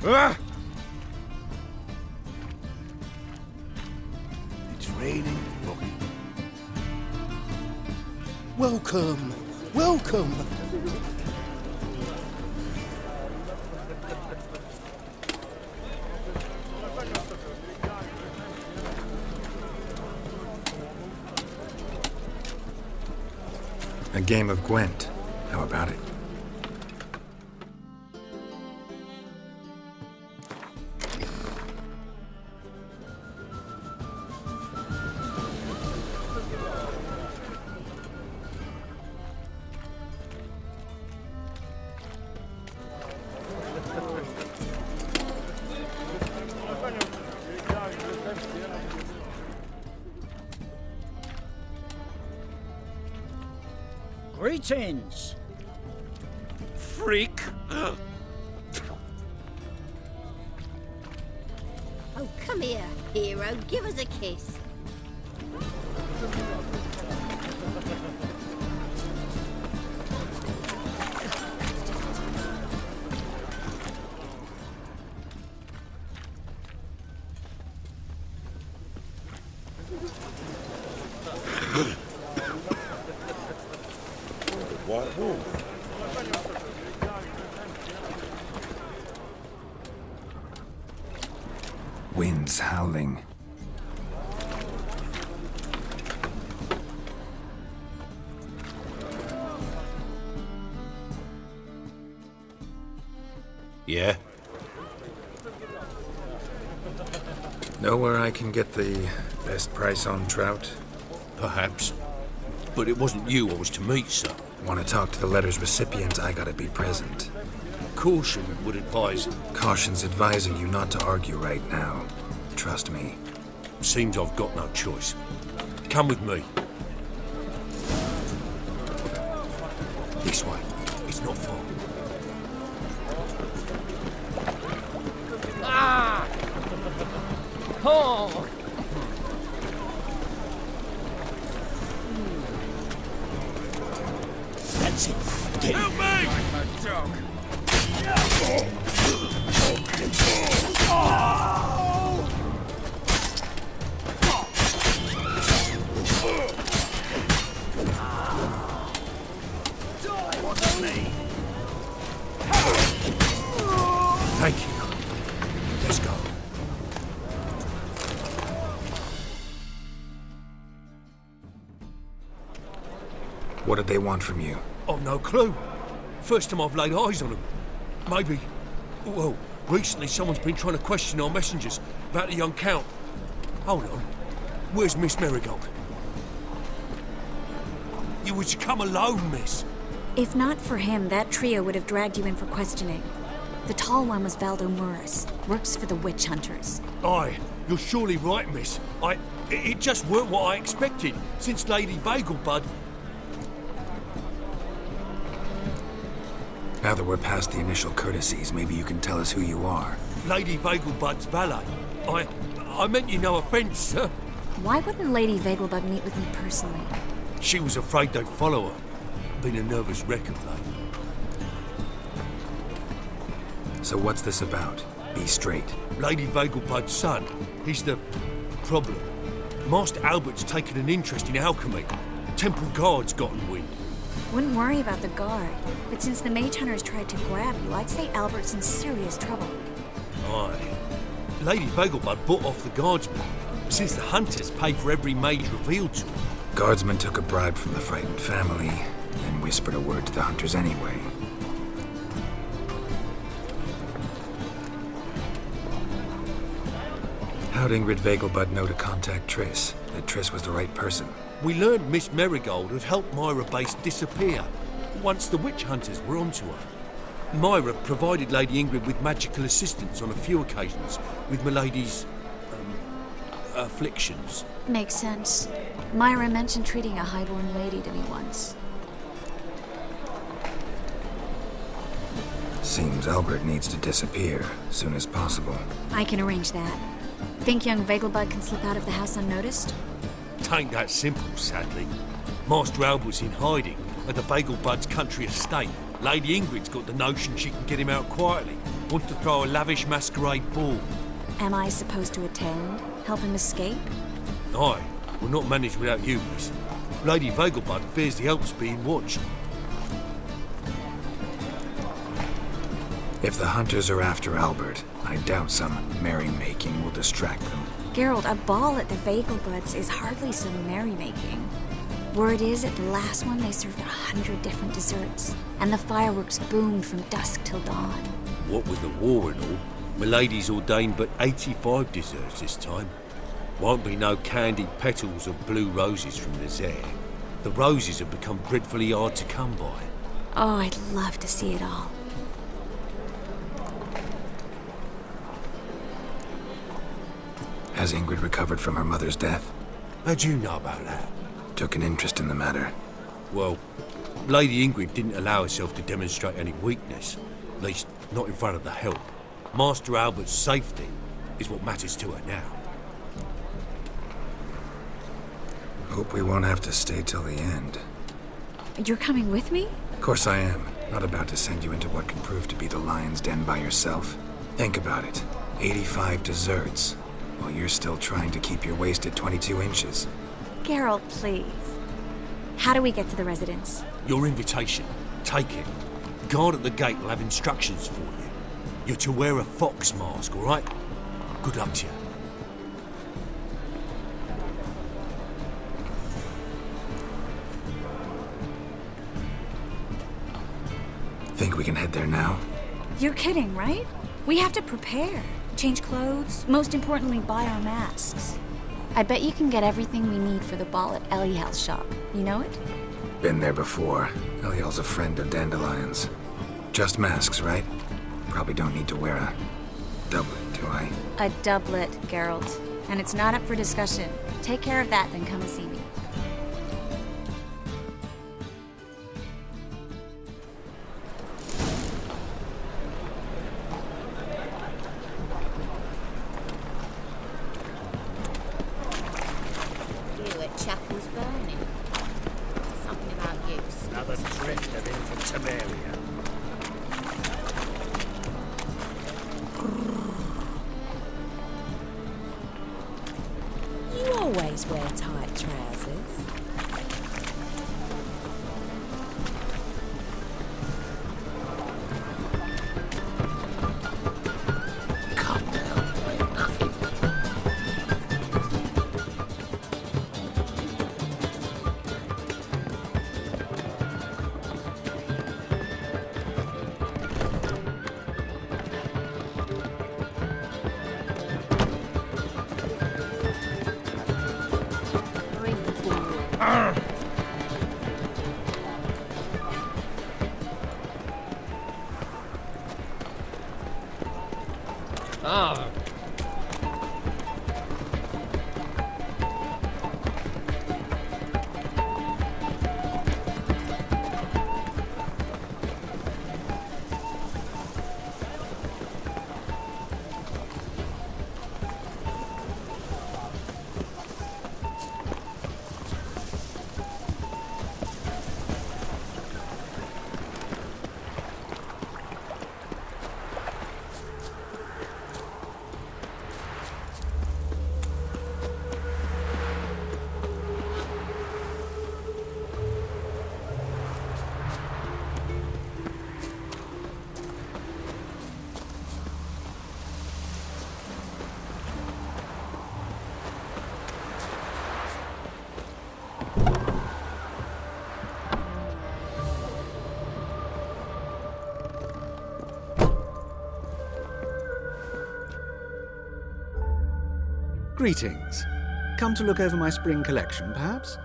Ah! It's raining. Welcome! Welcome! A game of Gwent. How about it? Greetings! Freak! Oh, come here, hero. Give us a kiss. White Wolf. Winds howling. Yeah? Know where I can get the best price on trout? Perhaps. But it wasn't you I was to meet, sir. Want to talk to the letter's recipient, I gotta be present. Caution would advise. Caution's advising you not to argue right now. Trust me. Seems I've got no choice. Come with me. This way. It's not far. Ah! Oh! That's it. Get Help me! A dog. Thank you. Let's go. What did they want from you? I've no clue. First time I've laid eyes on them. Maybe... Well, recently someone's been trying to question our messengers about the young Count. Hold on. Where's Miss Marigold? You were to come alone, miss. If not for him, that trio would have dragged you in for questioning. The tall one was Valdo Murris, works for the witch hunters. Aye, you're surely right, miss. It just weren't what I expected, since Lady Vegelbud... Now that we're past the initial courtesies, maybe you can tell us who you are. Lady Vegelbud's valet. I meant you no offence, sir. Why wouldn't Lady Vegelbud meet with me personally? She was afraid they'd follow her. Been a nervous wreck of late. So what's this about? Be straight. Lady Vegelbud's son, he's the problem. Master Albert's taken an interest in alchemy. Temple Guard's gotten wind. Wouldn't worry about the guard, but since the mage hunters tried to grab you, I'd say Albert's in serious trouble. Aye. Lady Vegelbud bought off the guardsmen, since the hunters pay for every mage revealed to them. Guardsmen took a bribe from the frightened family, and whispered a word to the hunters anyway. How'd Ingrid Vegelbud know to contact Triss? That Triss was the right person? We learned Miss Marigold had helped Myra Base disappear once the witch hunters were onto her. Myra provided Lady Ingrid with magical assistance on a few occasions with Milady's... afflictions. Makes sense. Myra mentioned treating a highborn lady to me once. Seems Albert needs to disappear soon as possible. I can arrange that. Think young Vegelbud can slip out of the house unnoticed? Tain't that simple, sadly. Master Albert's in hiding at the Vegelbud's country estate. Lady Ingrid's got the notion she can get him out quietly. wants to throw a lavish masquerade ball. Am I supposed to attend? Help him escape? Aye, we'll not manage without you, miss. Lady Vegelbud fears the Alps being watched. If the hunters are after Albert, I doubt some merrymaking will distract them. Geralt, a ball at the Vegelbuds is hardly so merrymaking. Word is, at the last one they served 100 different desserts, and the fireworks boomed from dusk till dawn. What with the war and all, Milady's ordained but 85 desserts this time. Won't be no candied petals or blue roses from the Zaire. The roses have become dreadfully hard to come by. Oh, I'd love to see it all. Has Ingrid recovered from her mother's death? How'd you know about that? Took an interest in the matter. Well, Lady Ingrid didn't allow herself to demonstrate any weakness. At least, not in front of the help. Master Albert's safety is what matters to her now. Hope we won't have to stay till the end. You're coming with me? Of course I am. Not about to send you into what can prove to be the lion's den by yourself. Think about it. 85 desserts, while you're still trying to keep your waist at 22 inches. Geralt, please. How do we get to the residence? Your invitation. Take it. Guard at the gate will have instructions for you. You're to wear a fox mask, all right? Good luck to you. Think we can head there now? You're kidding, right? We have to prepare. Change clothes, most importantly, buy our masks. I bet you can get everything we need for the ball at Eliel's shop. You know it? Been there before. Eliel's a friend of Dandelion's. Just masks, right? Probably don't need to wear a doublet, do I? A doublet, Geralt. And it's not up for discussion. Take care of that, then come and see me. You at Chapel's Burning. Something about use. Another drifter in from Temeria. You always wear tight trousers. Bring the ball. Ah, Greetings. Come to look over my spring collection, perhaps?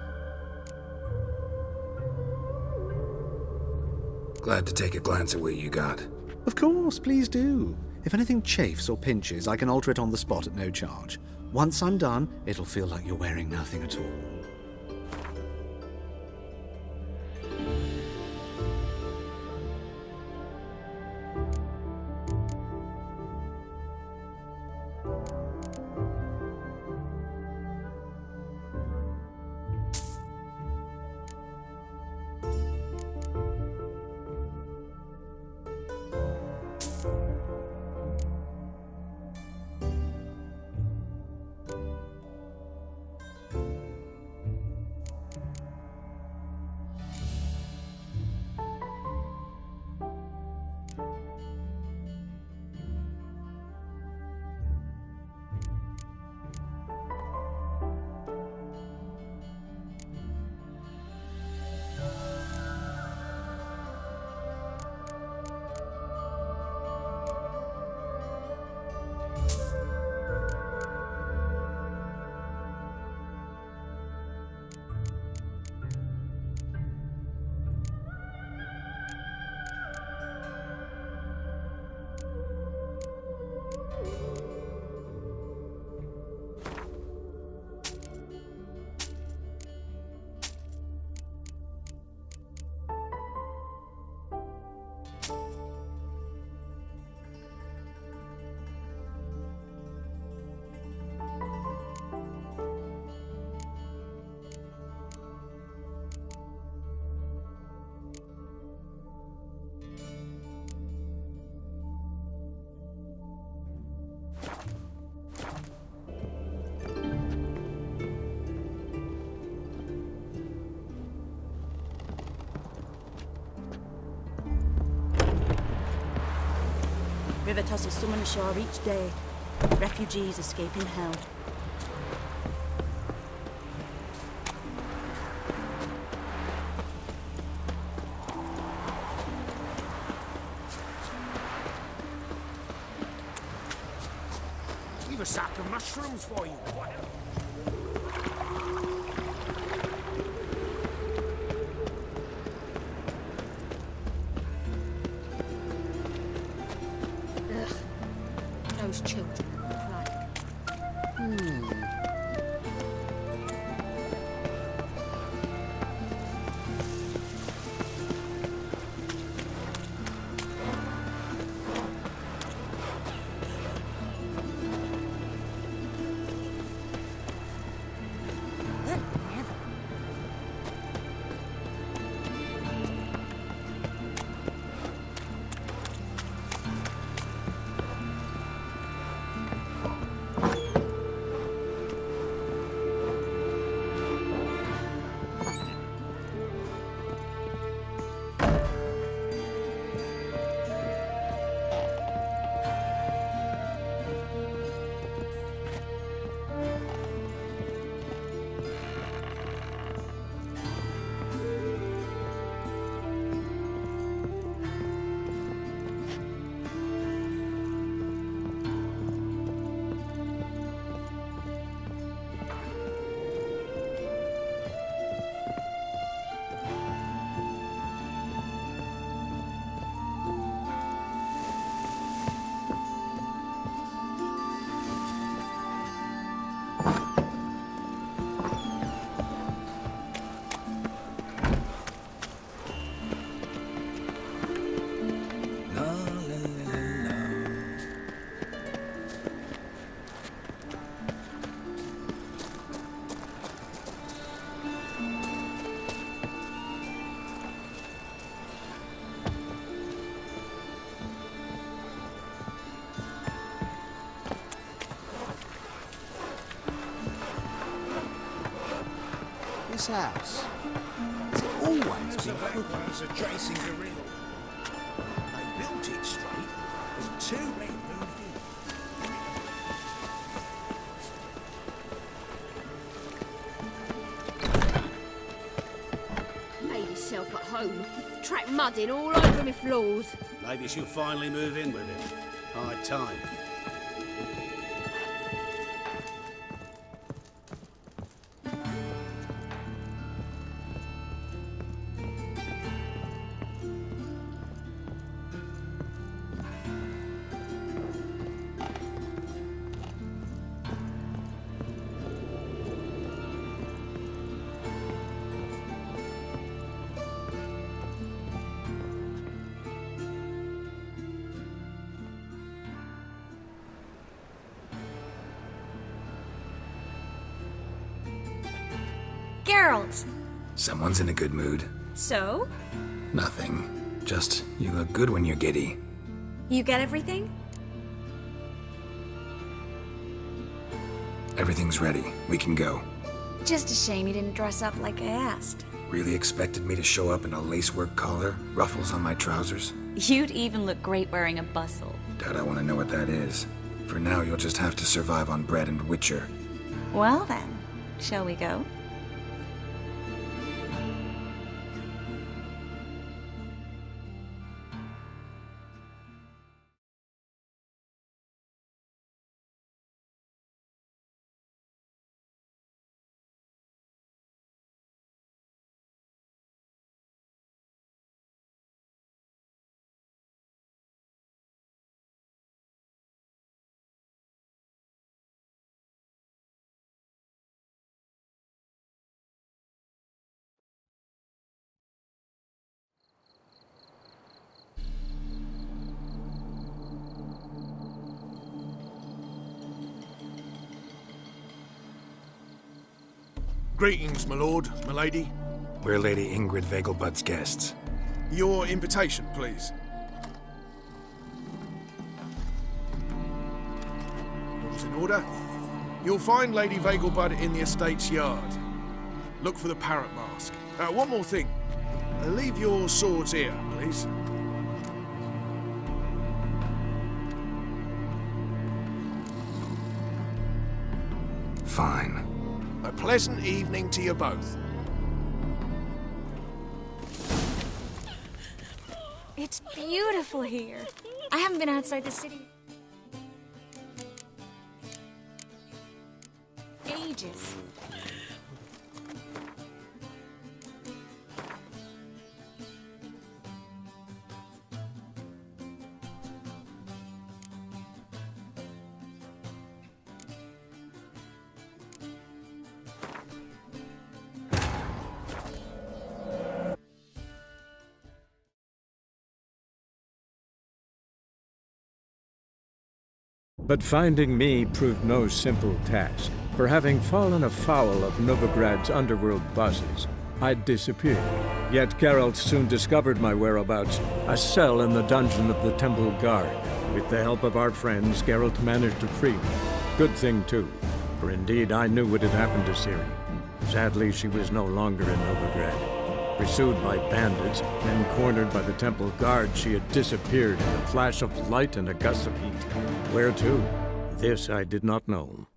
Glad to take a glance at what you got. Of course, please do. If anything chafes or pinches, I can alter it on the spot at no charge. Once I'm done, it'll feel like you're wearing nothing at all. Civitas is summoned ashore each day. Refugees escaping hell. Leave a sack of mushrooms for you. Those children are crying. This house, has it always been Surveyors are tracing the riddle. They built it straight, and 2 men moved in. Made yourself at home. Track mudding all over me floors. Maybe she'll finally move in with him. High time. Geralt! Someone's in a good mood. So? Nothing. Just, you look good when you're giddy. You get everything? Everything's ready. We can go. Just a shame you didn't dress up like I asked. Really expected me to show up in a lacework collar, ruffles on my trousers? You'd even look great wearing a bustle. Doubt I want to know what that is. For now, you'll just have to survive on bread and Witcher. Well then, shall we go? Greetings, my lord, my lady. We're Lady Ingrid Vegelbud's guests. Your invitation, please. All's in order. You'll find Lady Vegelbud in the estate's yard. Look for the parrot mask. One more thing. Leave your swords here, please. Fine. A pleasant evening to you both. It's beautiful here. I haven't been outside the city ages. But finding me proved no simple task, for having fallen afoul of Novigrad's underworld bosses, I'd disappeared. Yet Geralt soon discovered my whereabouts, a cell in the dungeon of the Temple Guard. With the help of our friends, Geralt managed to free me. Good thing, too, for indeed I knew what had happened to Ciri. Sadly, she was no longer in Novigrad. Pursued by bandits, then cornered by the Temple Guard, she had disappeared in a flash of light and a gust of heat. Where to? This I did not know.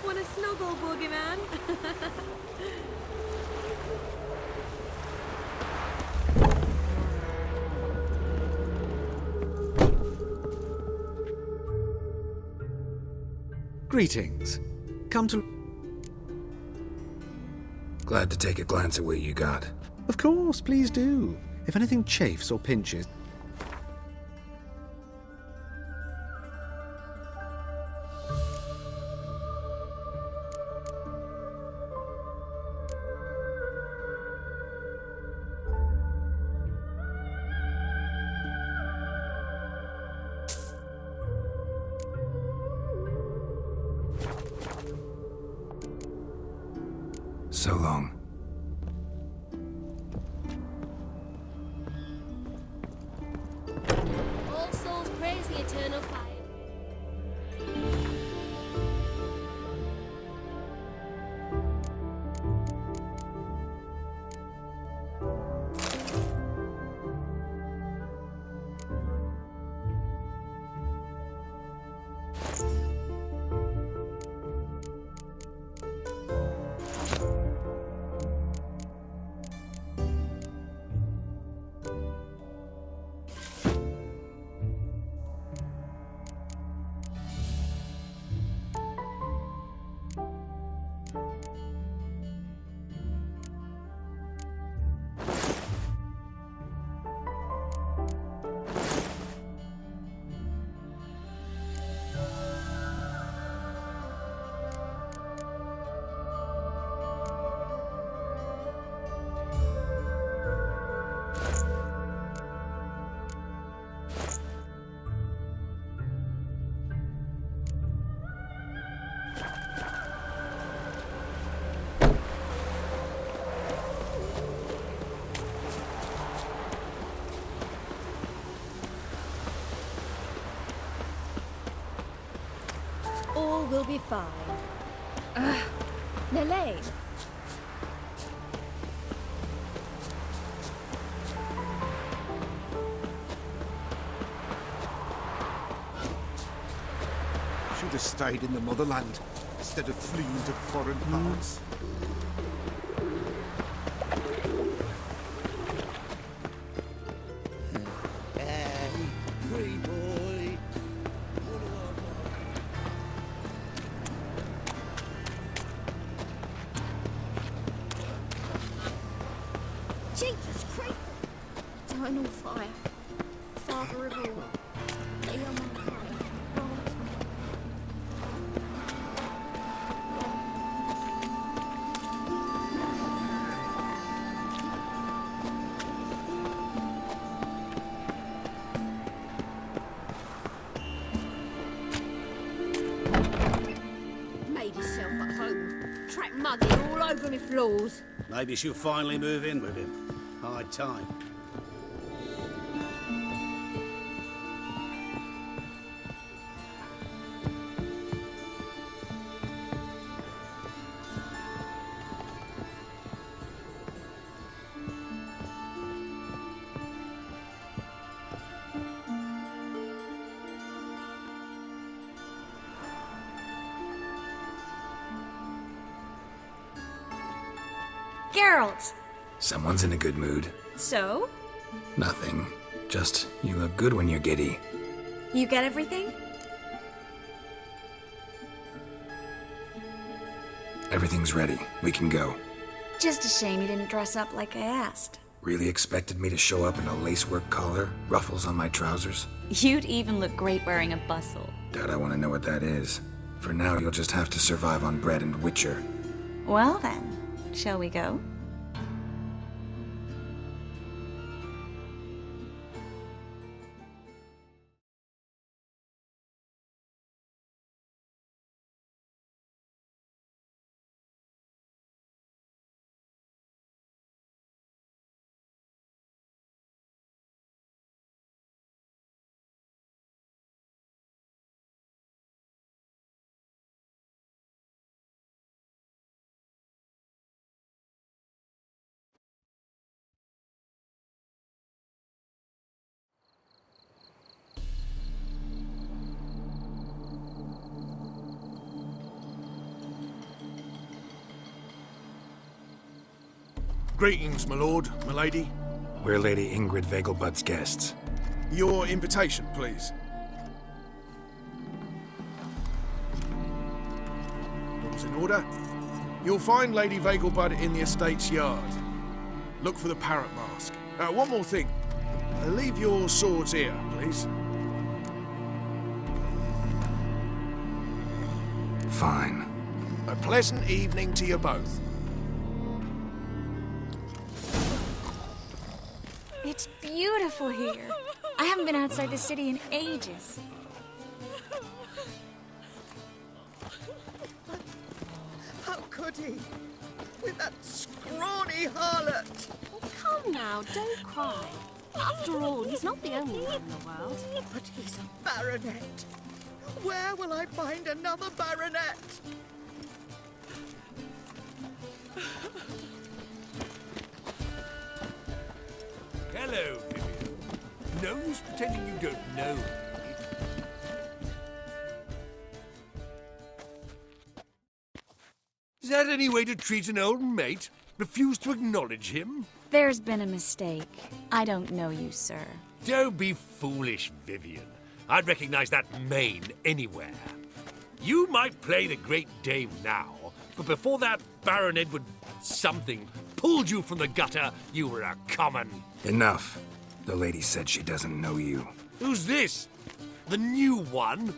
Want a snuggle, boogeyman? Greetings. Come to... Glad to take a glance at what you got. Of course, please do. If anything chafes or pinches... So long. All souls praise the eternal fire. All will be fine. Nelaine. Should have stayed in the motherland instead of fleeing to foreign parts. Hey, pretty boy. eternal fire. Father of all, be on my high. Made yourself at home. Track muddy all over me floors. Maybe she'll finally move in with him. High time. Geralt! Someone's in a good mood. So? Nothing. Just, you look good when you're giddy. You get everything? Everything's ready. We can go. Just a shame you didn't dress up like I asked. Really expected me to show up in a lacework collar, ruffles on my trousers? You'd even look great wearing a bustle. Doubt I want to know what that is. For now, you'll just have to survive on bread and Witcher. Well then, shall we go? Greetings, my lord, my lady. We're Lady Ingrid Vegelbud's guests. Your invitation, please. All's in order. You'll find Lady Vegelbud in the estate's yard. Look for the parrot mask. One more thing. Leave your swords here, please. Fine. A pleasant evening to you both. It's beautiful here. I haven't been outside the city in ages. How could he? With that scrawny harlot! Oh, come now, don't cry. After all, he's not the only man in the world. But he's a baronet. Where will I find another baronet? Hello, Vivian. No use pretending you don't know me. Is that any way to treat an old mate? Refuse to acknowledge him? There's been a mistake. I don't know you, sir. Don't be foolish, Vivian. I'd recognize that mane anywhere. You might play the Great Dame now, but before that Baron Edward something pulled you from the gutter, you were a common. Enough. The lady said she doesn't know you. Who's this? The new one?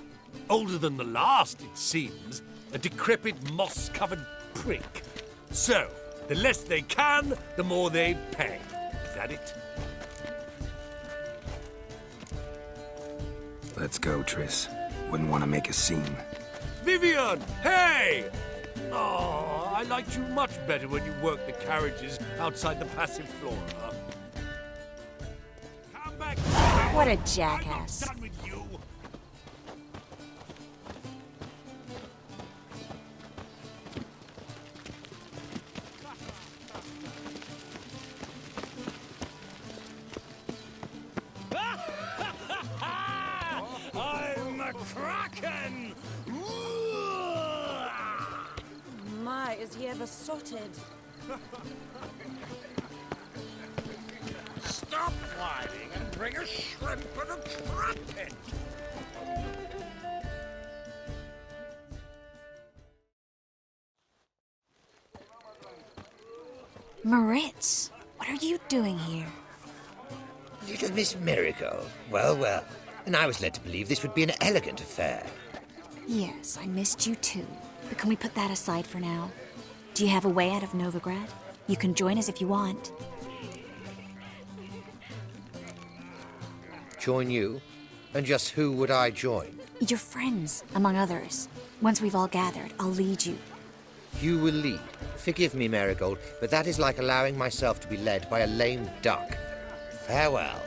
Older than the last, it seems. A decrepit, moss-covered prick. So, the less they can, the more they pay. Is that it? Let's go, Triss. Wouldn't want to make a scene. Vivian! Hey! Oh, I liked you much better when you worked the carriages outside the Passiflora. Come back! What a jackass. I'm not done with you. I'm a Kraken! My, is he ever sorted? Stop whining and bring a shrimp and a trumpet! Moritz, what are you doing here? Little Miss Marigold. Well, well. And I was led to believe this would be an elegant affair. Yes, I missed you too. But can we put that aside for now? Do you have a way out of Novigrad? You can join us if you want. Join you? And just who would I join? Your friends, among others. Once we've all gathered, I'll lead you. You will lead. Forgive me, Marigold, but that is like allowing myself to be led by a lame duck. Farewell.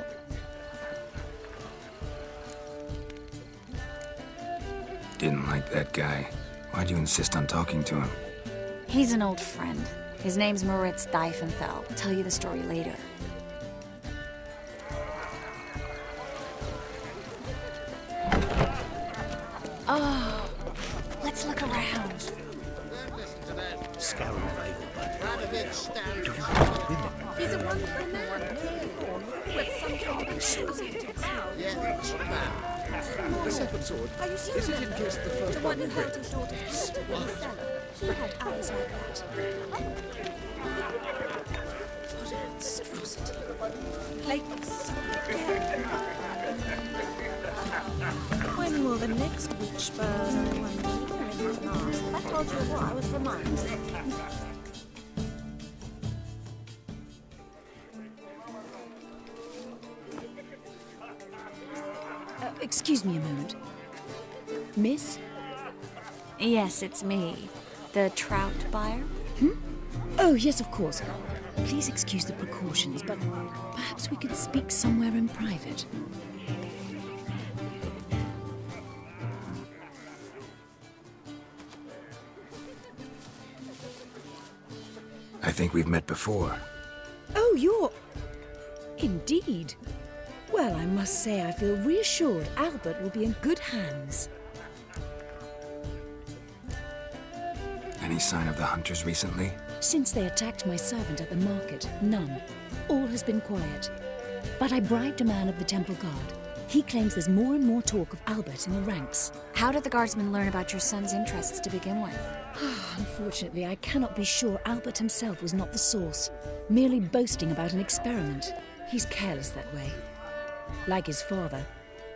Didn't like that guy. Why'd you insist on talking to him? He's an old friend. His name's Moritz Diefenthal. I'll tell you the story later. Oh, let's look around. Scarab Vegelbud. He's a wonderful man, with some kind of exquisite. The second sword, Are you sure is it in case the first the one one who held breaks? his daughter's pistol in his cellar? He had eyes like that. What a monstrosity. Like something. When will the next witch burn, I wonder? I told you what I was reminded. Excuse me a moment. Miss? Yes, it's me. The trout buyer? Oh, yes, of course. Please excuse the precautions, but perhaps we could speak somewhere in private. I think we've met before. Oh, you're... Indeed. Well, I must say I feel reassured Albert will be in good hands. Any sign of the hunters recently? Since they attacked my servant at the market, none. All has been quiet. But I bribed a man of the Temple Guard. He claims there's more and more talk of Albert in the ranks. How did the guardsmen learn about your son's interests to begin with? Unfortunately, I cannot be sure Albert himself was not the source, merely boasting about an experiment. He's careless that way. Like his father,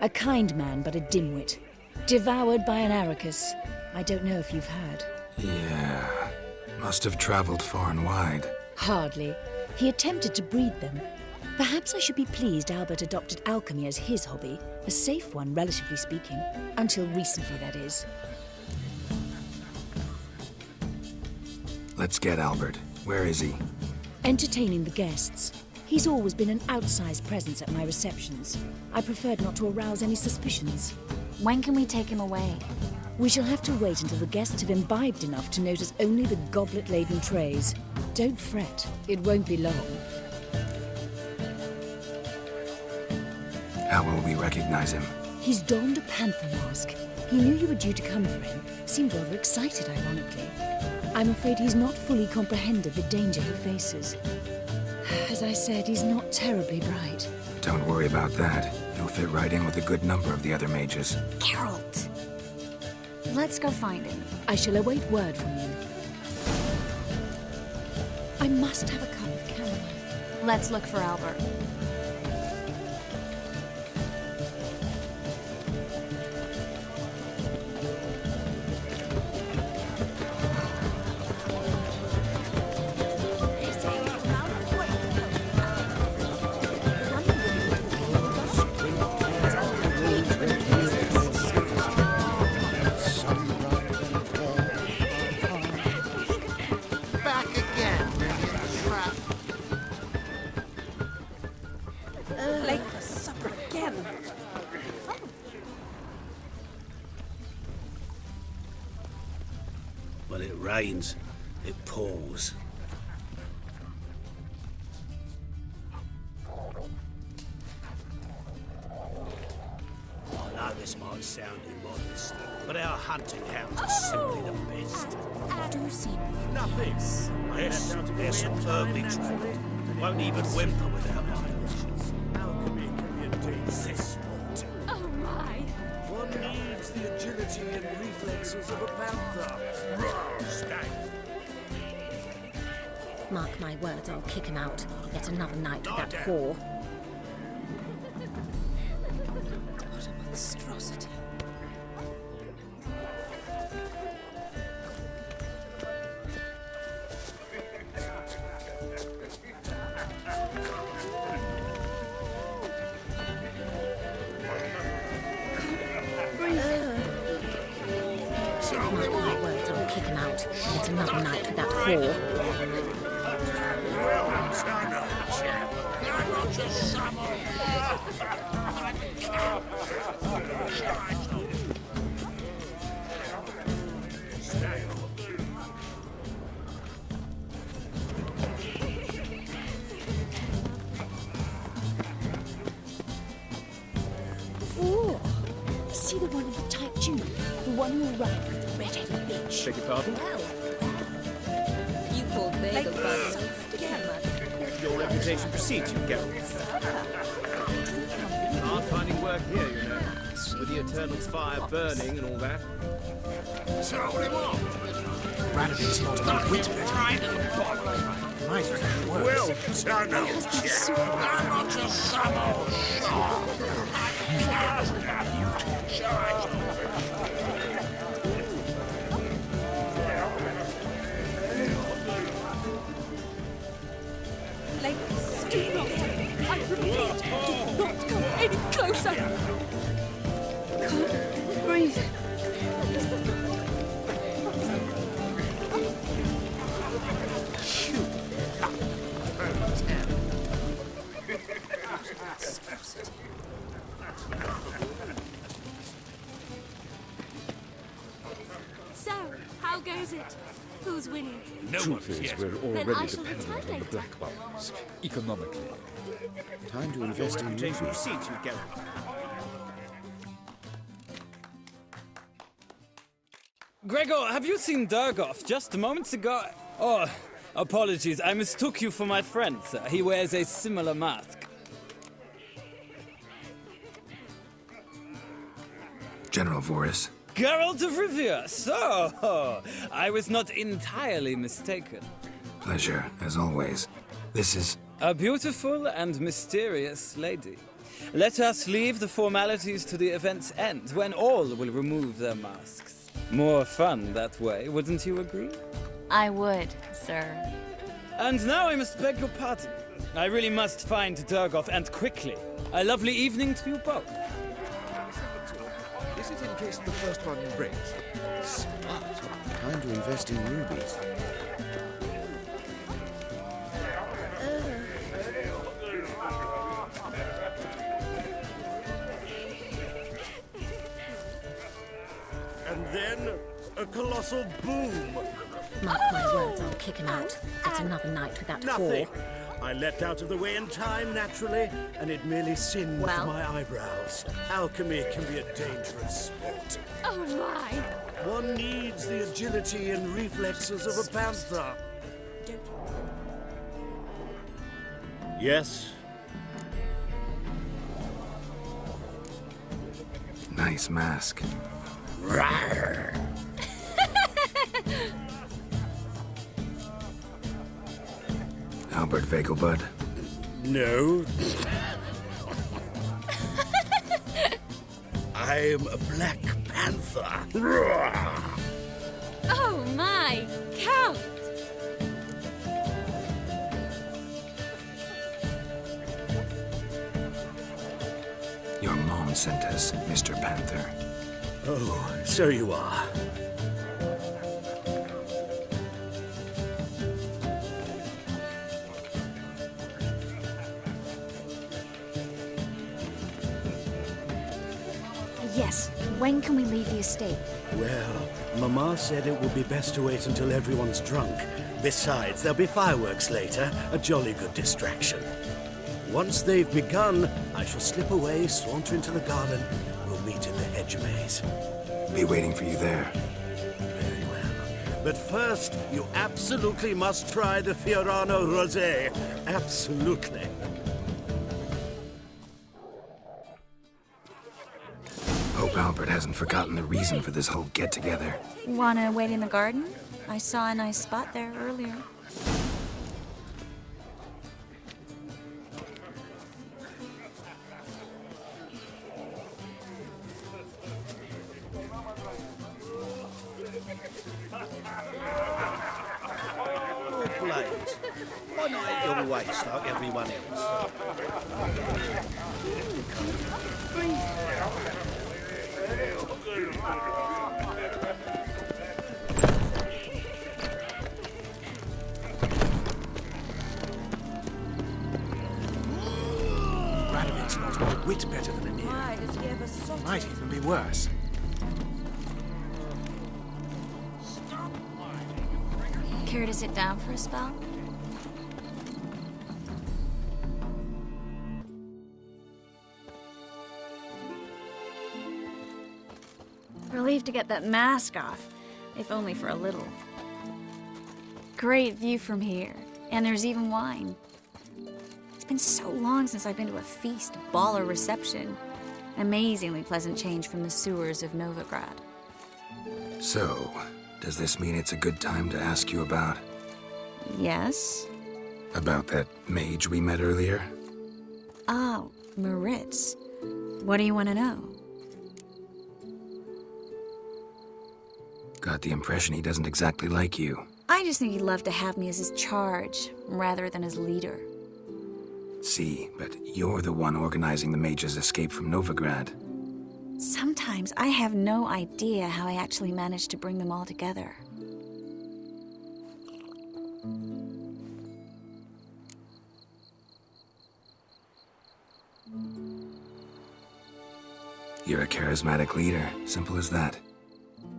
a kind man but a dimwit. Devoured by an Arrakis. I don't know if you've heard. Yeah. Must have traveled far and wide. Hardly. He attempted to breed them. Perhaps I should be pleased Albert adopted alchemy as his hobby. A safe one, relatively speaking. Until recently, that is. Let's get Albert. Where is he? Entertaining the guests. He's always been an outsized presence at my receptions. I preferred not to arouse any suspicions. When can we take him away? We shall have to wait until the guests have imbibed enough to notice only the goblet-laden trays. Don't fret, it won't be long. How will we recognize him? He's donned a panther mask. He knew you were due to come for him. Seemed rather excited, ironically. I'm afraid he's not fully comprehended the danger he faces. As I said, he's not terribly bright. Don't worry about that. He'll fit right in with a good number of the other mages. Geralt! Let's go find him. I shall await word from you. I must have a cup of chamomile. Let's look for Albert. When it rains, it pours. I know this might sound immodest, but our hunting hounds are simply the best. Do seem Nothing. Yes, they're superbly trained. Won't even whimper without violations. Alchemy can indeed sport. Oh my! One needs the agility and reflexes of a panther. Roar, stag. Mark my words, I'll kick him out. Yet another night with that whore. kick him out. It's another night with that whore. Oh, see the one in the tight tunic? The one who arrived with the red-headed bitch. Beg your pardon? You called bagel buds. Your reputation precedes you, Geralt. Hard finding work here, you know. With the Eternal's fire burning and all that. Radovid's not a whit better. Might as well be worse. Well, Tano, I'm not just some old Ladies, do not. I repeat, do not come any closer. Can't breathe. So, how goes it? Who's winning? Truth is, we're Then I already shall dependent return on the later. Black Ones, economically. Time to invest in reputation precedes you, Geralt. Gregor, have you seen Durgoff just moments ago? Oh, apologies, I mistook you for my friend, sir. He wears a similar mask. General Voris. Geralt of Rivia, so I was not entirely mistaken. Pleasure, as always. This is... A beautiful and mysterious lady. Let us leave the formalities to the event's end, when all will remove their masks. More fun that way, wouldn't you agree? I would, sir. And now I must beg your pardon. I really must find Durgoff, and quickly. A lovely evening to you both. Is it in case the first one breaks? Smart. Time to invest in rubies. And then a colossal boom. Mark my words, I'll kick him out. It's another night with that Nothing. whore. I leapt out of the way in time, naturally, and it merely singed Well? my eyebrows. Alchemy can be a dangerous sport. Oh my! One needs the agility and reflexes of a panther. Yes? Nice mask. Rawr. Albert Vegelbud. No. I'm a Black Panther. Rawr. Oh my! Count! Your mom sent us, Mr. Panther. Oh, so you are. Yes, when can we leave the estate? Well, Mama said it would be best to wait until everyone's drunk. Besides, there'll be fireworks later, a jolly good distraction. Once they've begun, I shall slip away, saunter into the garden. We'll meet in the hedge maze. Be waiting for you there. Very well. But first, you absolutely must try the Fiorano Rosé. Absolutely. Hope Albert hasn't forgotten the reason for this whole get-together. Wanna wait in the garden? I saw a nice spot there earlier. Oh, Blades. Why not at your waist like everyone else? whit better than Emir. My, does he ever soften? Might even be worse. Care to sit down for a spell? Relieved to get that mask off, if only for a little. Great view from here, and there's even wine. It's been so long since I've been to a feast, ball, or reception. Amazingly pleasant change from the sewers of Novigrad. So, does this mean it's a good time to ask you about? Yes? About that mage we met earlier? Oh, Moritz. What do you want to know? Got the impression he doesn't exactly like you. I just think he'd love to have me as his charge, rather than his leader. See, but you're the one organizing the mage's escape from Novigrad. Sometimes I have no idea how I actually managed to bring them all together. You're a charismatic leader, simple as that.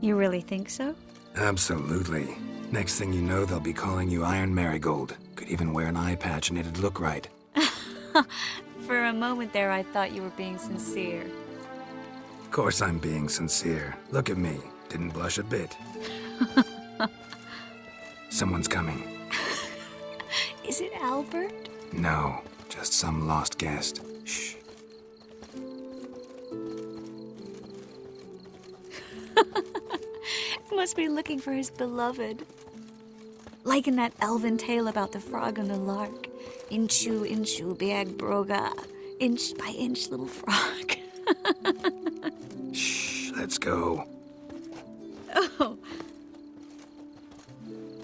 You really think so? Absolutely. Next thing you know, they'll be calling you Iron Marigold. Could even wear an eye patch and it'd look right. For a moment there, I thought you were being sincere. Of course I'm being sincere. Look at me. Didn't blush a bit. Someone's coming. Is it Albert? No, just some lost guest. Shh. Must be looking for his beloved. Like in that elven tale about the frog and the lark. Inchu, inchu, biag broga. Inch by inch, little frog. Shh, let's go. Oh.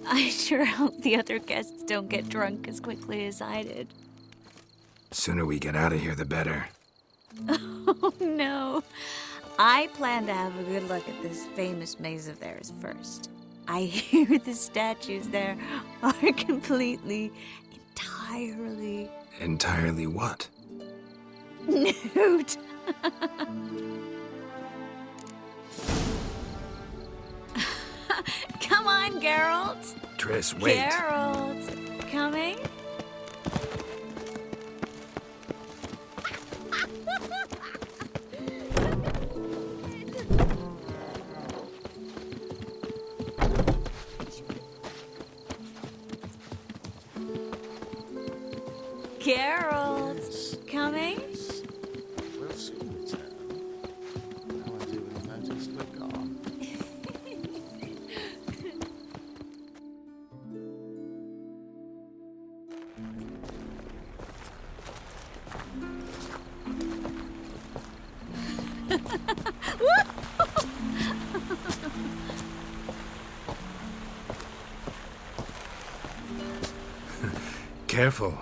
I sure hope the other guests don't get drunk as quickly as I did. Sooner we get out of here, the better. Oh, no. I plan to have a good look at this famous maze of theirs first. I hear the statues there are entirely... Entirely what? Nude. Come on, Geralt. Triss, wait. Geralt, coming? Geralt, coming? We'll soon return. How I do with the notice we're gone. Careful.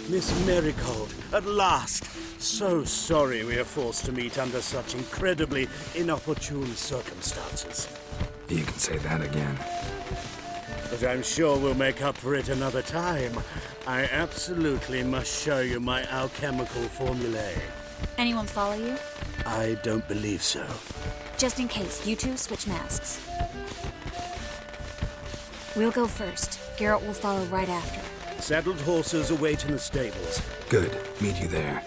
Miss Marigold, at last! So sorry we are forced to meet under such incredibly inopportune circumstances. You can say that again. But I'm sure we'll make up for it another time. I absolutely must show you my alchemical formulae. Anyone follow you? I don't believe so. Just in case, you two switch masks. We'll go first. Geralt will follow right after. Saddled horses await in the stables. Good. Meet you there.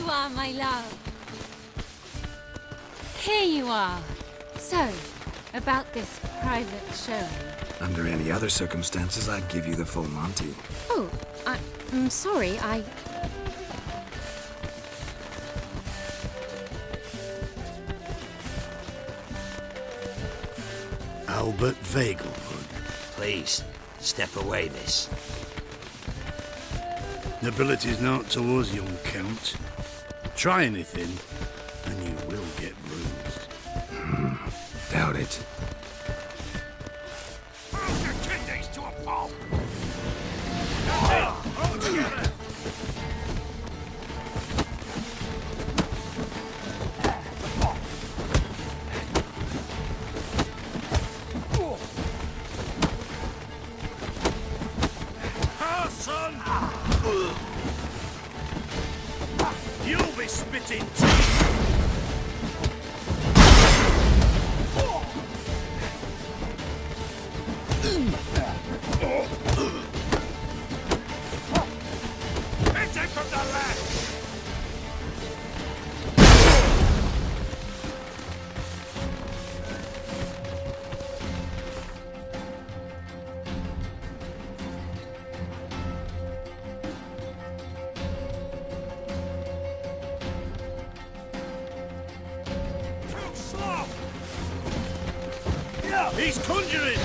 are, my love. Here you are. So, about this private showing. Under any other circumstances, I'd give you the full Monty. Oh, I'm sorry, Albert Vegelbud. Please, step away, miss. Nobility's not towards young Count. Try anything, and you will get bruised. Doubt it. Kidneys to a pulp! Son! You'll be spitting teeth! Hit him from the left! He's conjuring!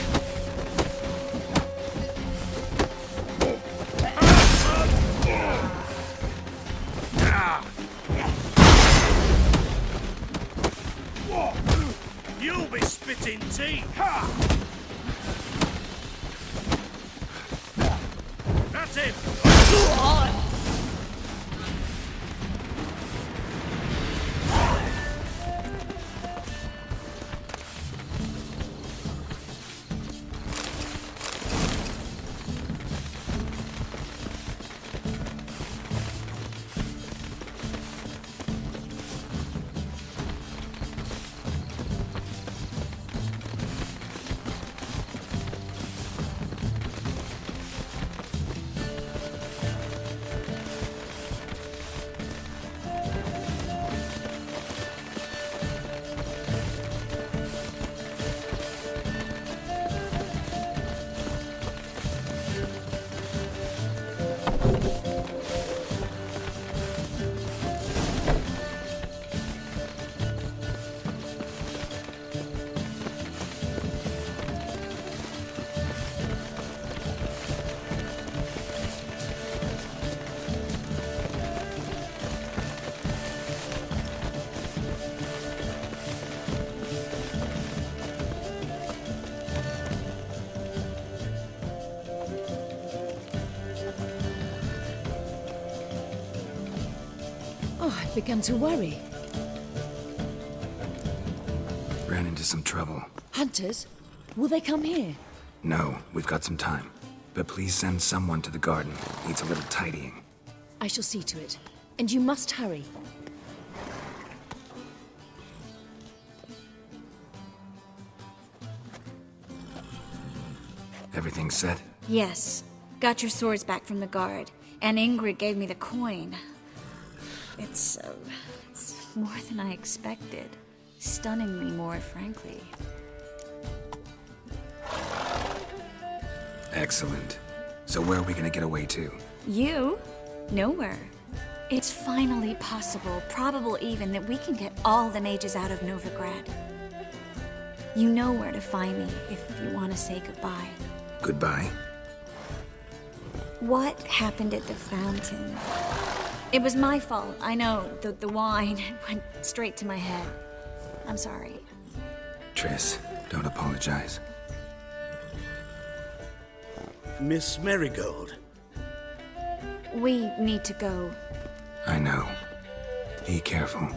You'll be spitting teeth! That's him! I began to worry. Ran into some trouble. Hunters? Will they come here? No, we've got some time. But please send someone to the garden. Needs a little tidying. I shall see to it. And you must hurry. Everything set? Yes. Got your swords back from the guard. And Ingrid gave me the coin. It's more than I expected. Stunningly more, frankly. Excellent. So where are we gonna get away to? You? Nowhere. It's finally possible, probable even, that we can get all the mages out of Novigrad. You know where to find me if you want to say goodbye. Goodbye? What happened at the fountain? It was my fault, I know. The wine went straight to my head. I'm sorry. Triss, don't apologize. Miss Marigold. We need to go. I know. Be careful.